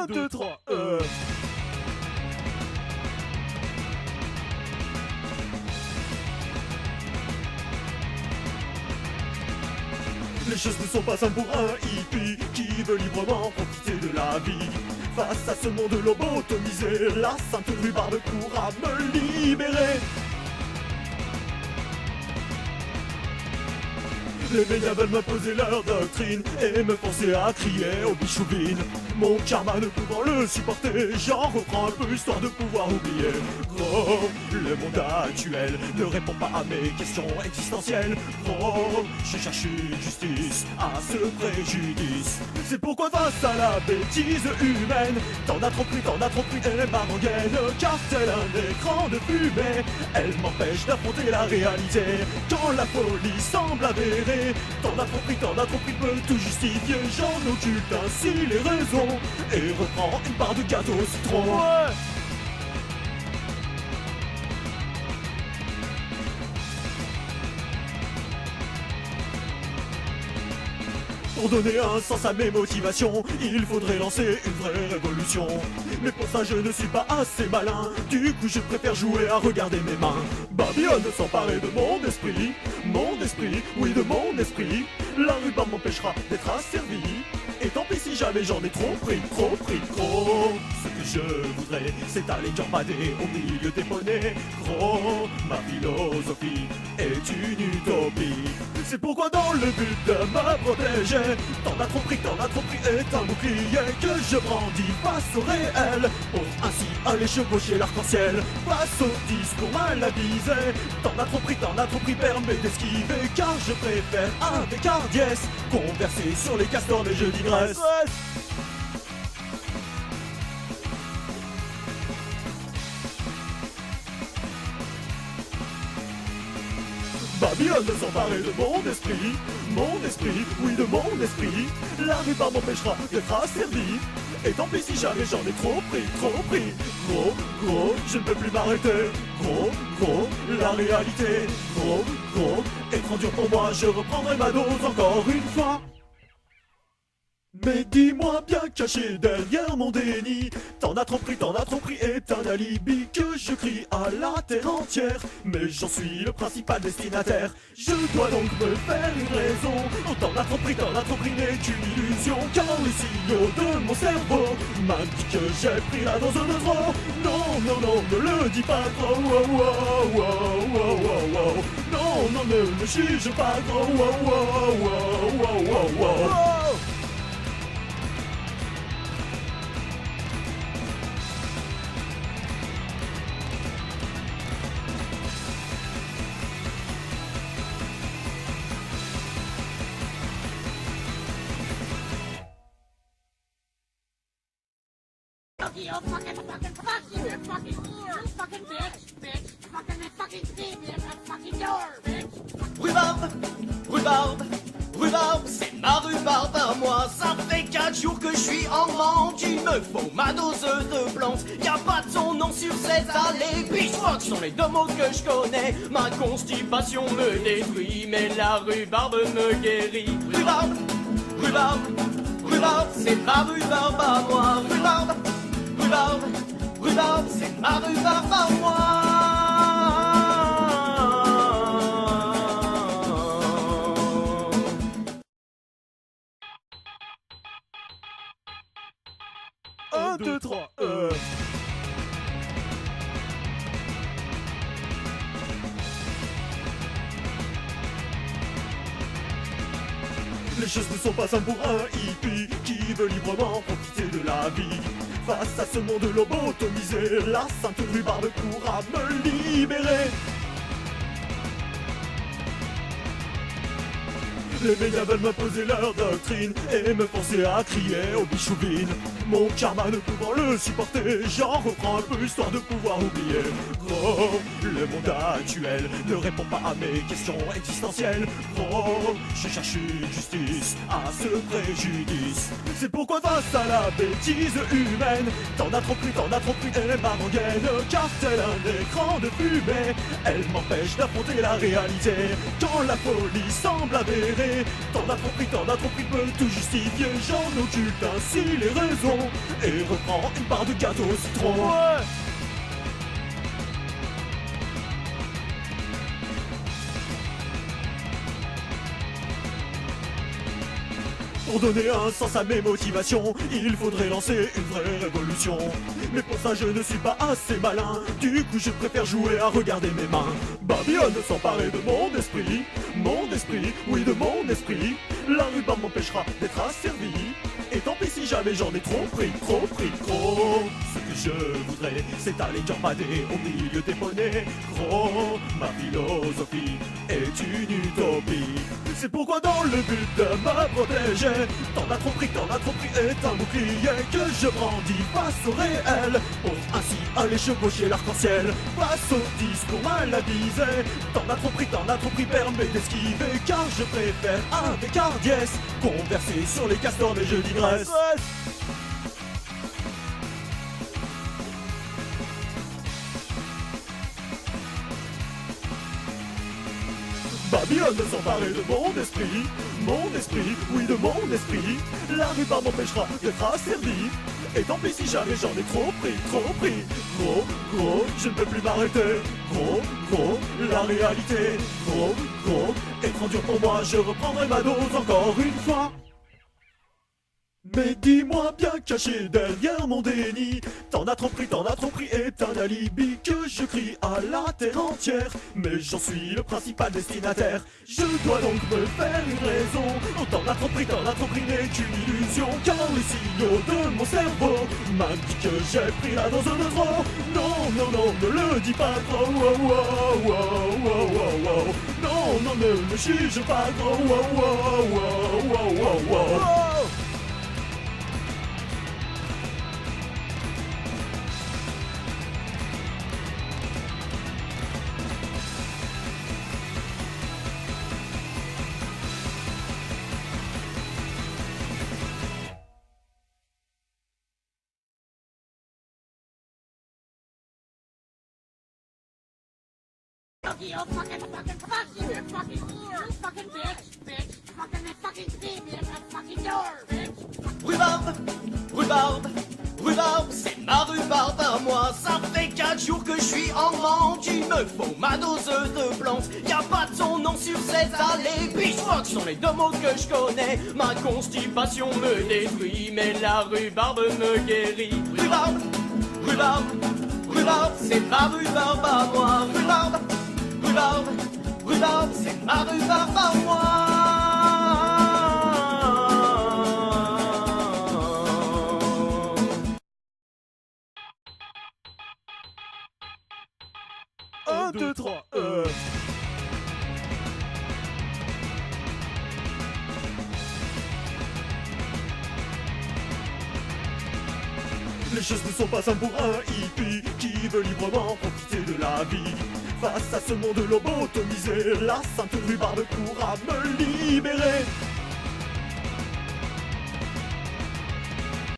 1, 2, 3, Les choses ne sont pas simples pour un hippie qui veut librement profiter de la vie. Face à ce monde lobotomisé, la sainte rhubarbe court à me libérer. Les médias veulent m'imposer leur doctrine et me forcer à crier aux bichouvines. Mon karma ne pouvant le supporter, j'en reprends un peu histoire de pouvoir oublier. Gros, le monde actuel ne répond pas à mes questions existentielles. Gros, je cherche une justice à ce préjudice. C'est pourquoi face à la bêtise humaine, t'en as trop pris, elle m'a rengaine. Car tel un écran de fumée, elle m'empêche d'affronter la réalité. Quand la folie semble avérée, t'en as trop pris, peut tout justifier. J'en occulte ainsi les raisons et reprends une part de gâteau au citron. Ouais. Pour donner un sens à mes motivations, il faudrait lancer une vraie révolution. Mais pour ça je ne suis pas assez malin, du coup je préfère jouer à regarder mes mains. Babylone s'emparer de mon esprit, oui de mon esprit. La rhubarbe m'empêchera d'être asservi. Et tant pis si jamais j'en ai trop pris. Ce que je voudrais, c'est aller gambader au milieu des poneys. Gros, ma philosophie est une utopie. C'est pourquoi dans le but de me protéger, t'en as trop pris est un bouclier que je brandis face au réel, pour ainsi aller chevaucher l'arc-en-ciel. Face au discours mal avisé, t'en as trop pris, permet d'esquiver, car je préfère avec hardiesse converser sur les castors mais je digresse. Babylone s'emparer de mon esprit, oui de mon esprit. La rhubarbe m'empêchera d'être asservi. Et tant pis si jamais j'en ai trop pris. Gros, je ne peux plus m'arrêter. Gros, la réalité. Gros, est trop dur pour moi, je reprendrai ma dose encore une fois. Mais dis-moi bien caché derrière mon déni, t'en as trop pris est un alibi que je crie à la terre entière. Mais j'en suis le principal destinataire, je dois donc me faire une raison. T'en as trop pris n'est qu'une illusion, car les signaux de mon cerveau m'indiquent que j'ai pris la dose de trop. Non, ne le dis pas trop. Non, ne me juge pas trop. You fucking fuck you, you fucking whore, you fucking bitch, fucking thief, you fucking door, bitch. Rhubarbe, c'est ma rhubarbe à moi. Ça fait 4 jours que je suis en manque. Il me faut ma dose de plantes. Y'a pas de son nom sur cette allée. Pitchfork sont les deux mots que je connais. Ma constipation me détruit, mais la rhubarbe me guérit. Rhubarbe, c'est ma rhubarbe à moi. Rhubarbe, c'est ma rhubarbe à moi. Un, deux, trois, Les choses ne sont pas simples pour un hippie qui veut librement profiter de la vie. Face à ce monde lobotomisé, la sainte rhubarbe court à me libérer. Les médias veulent m'imposer leur doctrine et me forcer à crier aux bichouvines. Mon karma ne pouvant le supporter, j'en reprends un peu histoire de pouvoir oublier. Gros, le monde actuel ne répond pas à mes questions existentielles. Gros, je cherche une justice à ce préjudice. C'est pourquoi face à la bêtise humaine, t'en as trop pris, elle m'a rengaine. Car tel un écran de fumée, elle m'empêche d'affronter la réalité. Quand la folie semble avérée, pitié. T'en as trop pris, peut tout justifier. J'en occulte ainsi les raisons et reprends une part de gâteau au citron. Ouais. Pour donner un sens à mes motivations, il faudrait lancer une vraie révolution. Mais pour ça je ne suis pas assez malin, du coup je préfère jouer à regarder mes mains. Babylone s'emparer de mon esprit, oui de mon esprit. La rhubarbe m'empêchera d'être asservi. Et tant pis si jamais j'en ai trop pris. Ce que je voudrais, c'est aller gambader au milieu des monnaies. Gros, ma philosophie est une utopie. C'est pourquoi dans le but de me protéger, t'en as trop pris est un bouclier que je brandis face au réel, pour ainsi aller chevaucher l'arc-en-ciel. Face au discours mal avisé, t'en as trop pris, permet d'esquiver, car je préfère avec hardiesse converser sur les castors, mais je digresse. Babylone s'emparer de mon esprit, oui de mon esprit. La rhubarbe m'empêchera d'être asservi. Et tant pis si jamais j'en ai trop pris. Gros, je ne peux plus m'arrêter. Gros, la réalité. Gros, est trop dur pour moi, je reprendrai ma dose encore une fois. Mais dis-moi bien caché derrière mon déni, t'en as trop pris est un alibi que je crie à la terre entière. Mais j'en suis le principal destinataire, je dois donc me faire une raison. Oh, t'en as trop pris n'est qu'une illusion, car les signaux de mon cerveau m'indiquent que j'ai pris la dose de trop. Non, ne le dis pas trop. Non, ne me juge pas trop. Fuck you, fuck you, fucking bitch, fucking thief, fucking door, bitch. Rhubarbe, c'est ma rhubarbe à moi. Ça fait 4 jours que je suis en manque. Il me faut ma dose de plantes. Y'a pas de son nom sur cette allée. Pitchfork sont les deux mots que je connais. Ma constipation me détruit, mais la rhubarbe me guérit. Rhubarbe, c'est ma rhubarbe à moi. Rhubarbe, c'est ma rhubarbe à moi. Un, deux, trois, Les choses ne sont pas simples pour un hippie qui veut librement profiter de la vie. Face à ce monde lobotomisé, la sainte rhubarbe pourra me libérer.